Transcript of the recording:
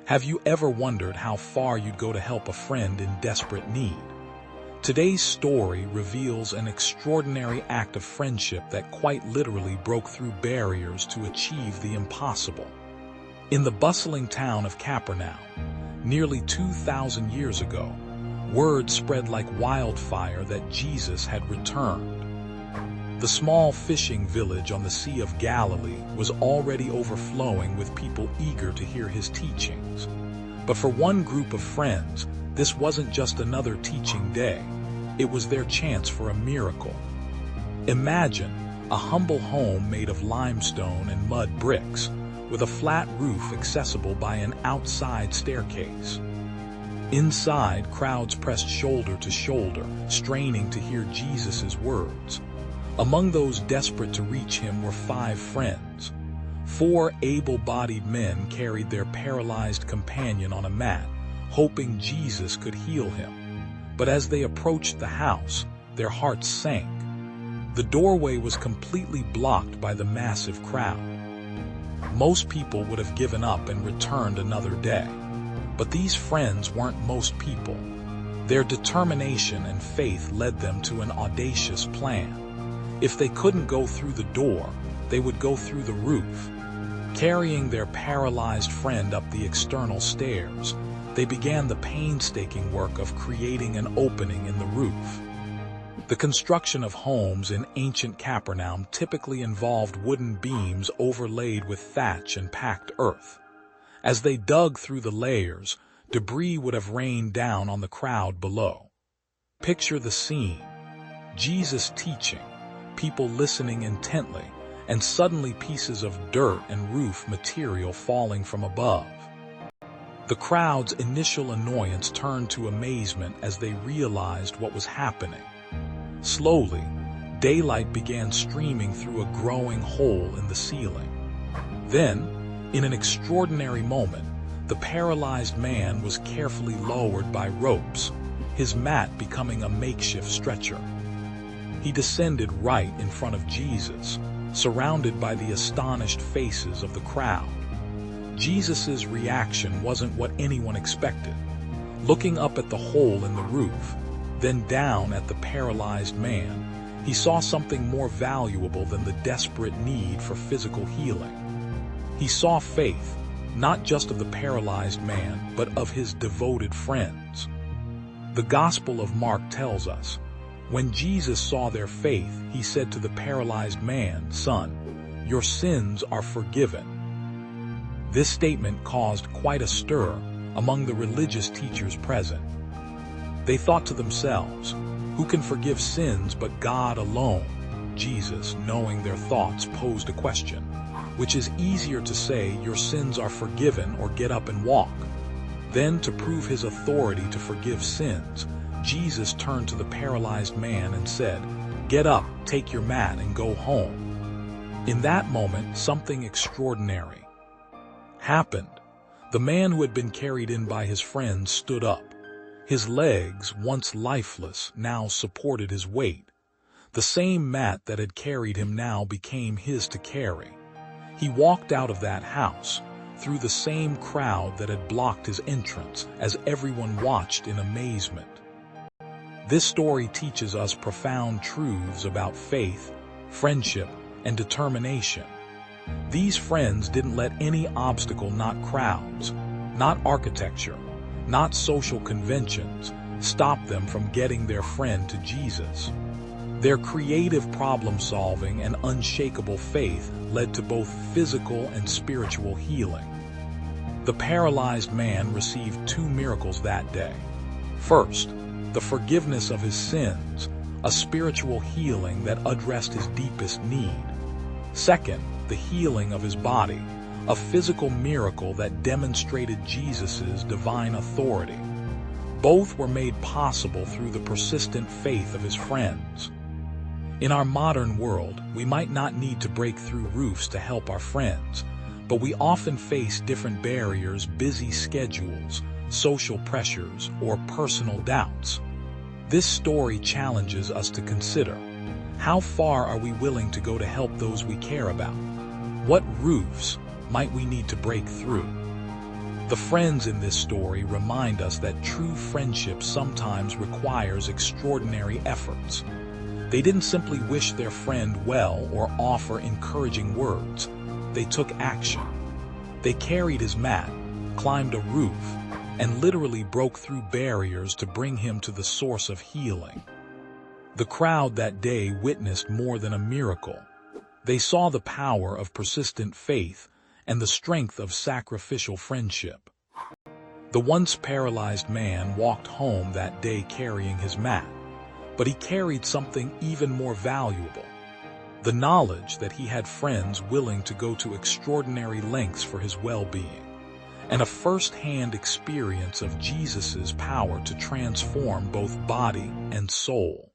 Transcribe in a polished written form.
Have you ever wondered how far you'd go to help a friend in desperate need? Today's story reveals an extraordinary act of friendship that quite literally broke through barriers to achieve the impossible. In the bustling town of Capernaum, nearly 2,000 years ago, word spread like wildfire that Jesus had returned. The small fishing village on the Sea of Galilee was already overflowing with people eager to hear his teachings. But for one group of friends, this wasn't just another teaching day. It was their chance for a miracle. Imagine a humble home made of limestone and mud bricks, with a flat roof accessible by an outside staircase. Inside, crowds pressed shoulder to shoulder, straining to hear Jesus' words. Among those desperate to reach him were 5 friends. 4 able-bodied men carried their paralyzed companion on a mat, hoping Jesus could heal him. But as they approached the house, their hearts sank. The doorway was completely blocked by the massive crowd. Most people would have given up and returned another day. But these friends weren't most people. Their determination and faith led them to an audacious plan. If they couldn't go through the door, they would go through the roof. Carrying their paralyzed friend up the external stairs, they began the painstaking work of creating an opening in the roof. The construction of homes in ancient Capernaum typically involved wooden beams overlaid with thatch and packed earth. As they dug through the layers, debris would have rained down on the crowd below. Picture the scene: Jesus teaching, people listening intently, and suddenly pieces of dirt and roof material falling from above. The crowd's initial annoyance turned to amazement as they realized what was happening. Slowly, daylight began streaming through a growing hole in the ceiling. Then, in an extraordinary moment, the paralyzed man was carefully lowered by ropes, his mat becoming a makeshift stretcher. He descended right in front of Jesus, surrounded by the astonished faces of the crowd. Jesus' reaction wasn't what anyone expected. Looking up at the hole in the roof, then down at the paralyzed man, he saw something more valuable than the desperate need for physical healing. He saw faith, not just of the paralyzed man, but of his devoted friends. The Gospel of Mark tells us, when Jesus saw their faith, he said to the paralyzed man, "Son, your sins are forgiven." This statement caused quite a stir among the religious teachers present. They thought to themselves, "Who can forgive sins but God alone?" Jesus, knowing their thoughts, posed a question: which is easier to say, "Your sins are forgiven," or "Get up and walk"? Then, to prove his authority to forgive sins, Jesus turned to the paralyzed man and said, "Get up, take your mat, and go home." In that moment, something extraordinary happened. The man who had been carried in by his friends stood up. His legs, once lifeless, now supported his weight. The same mat that had carried him now became his to carry. He walked out of that house, through the same crowd that had blocked his entrance, as everyone watched in amazement. This story teaches us profound truths about faith, friendship, and determination. These friends didn't let any obstacle, not crowds, not architecture, not social conventions, stop them from getting their friend to Jesus. Their creative problem-solving and unshakable faith led to both physical and spiritual healing. The paralyzed man received 2 miracles that day. First, the forgiveness of his sins, a spiritual healing that addressed his deepest need. Second, the healing of his body, a physical miracle that demonstrated Jesus' divine authority. Both were made possible through the persistent faith of his friends. In our modern world, we might not need to break through roofs to help our friends, but we often face different barriers, busy schedules, social pressures, or personal doubts. This story challenges us to consider, how far are we willing to go to help those we care about? What roofs might we need to break through? The friends in this story remind us that true friendship sometimes requires extraordinary efforts. They didn't simply wish their friend well or offer encouraging words. They took action. They carried his mat, climbed a roof, and literally broke through barriers to bring him to the source of healing. The crowd that day witnessed more than a miracle. They saw the power of persistent faith and the strength of sacrificial friendship. The once paralyzed man walked home that day carrying his mat, but he carried something even more valuable: the knowledge that he had friends willing to go to extraordinary lengths for his well-being, and a first-hand experience of Jesus' power to transform both body and soul.